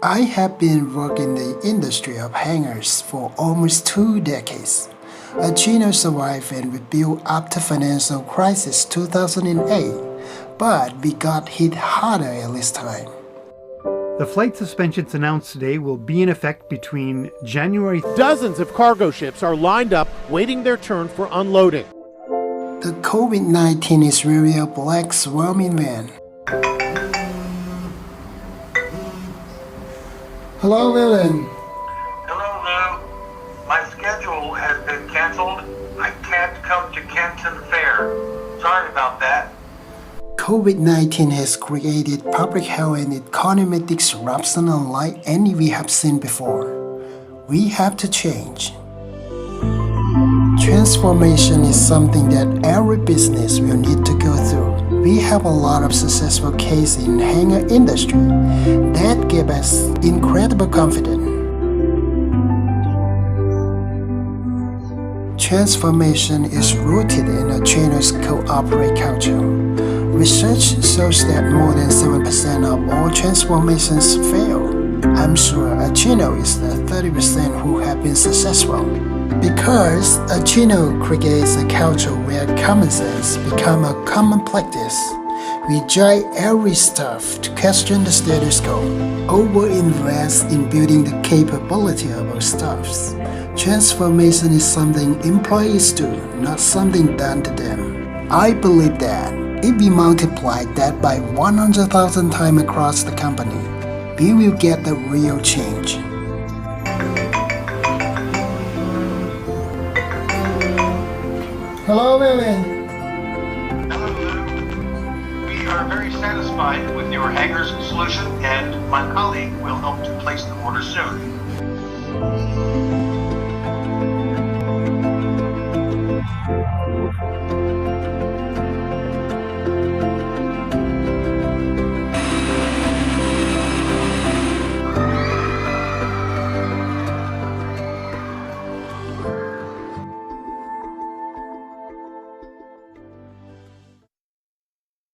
I have been working in the industry of hangers for almost 2 decades. Achino survived and rebuilt after financial crisis 2008, but we got hit harder at this time. The flight suspensions announced today will be in effect between January. Dozens of cargo ships are lined up waiting their turn for unloading. The COVID-19 is really a black swarm event. Hello, William. Hello, Lou. My schedule has been canceled. I can't come to Canton Fair. Sorry about that. COVID-19 has created public health and economic disruption unlike any we have seen before. We have to change. Transformation is something that every business will need to go through. We have a lot of successful cases in hanger industry that give us incredible confidence. Transformation is rooted in Achino's cooperate culture. Research shows that more than 7% of all transformations fail. I'm sure Achino is the 30% who have been successful. Because Achino creates a culture where common sense becomes a common practice. We try every staff to question the status quo, over-invest in building the capability of our staffs. Transformation is something employees do, not something done to them. I believe that if we multiply that by 100,000 times across the company, we will get the real change. Hello, William. Hello, Lou. We are very satisfied with your hangers solution, and my colleague will help to place the order soon.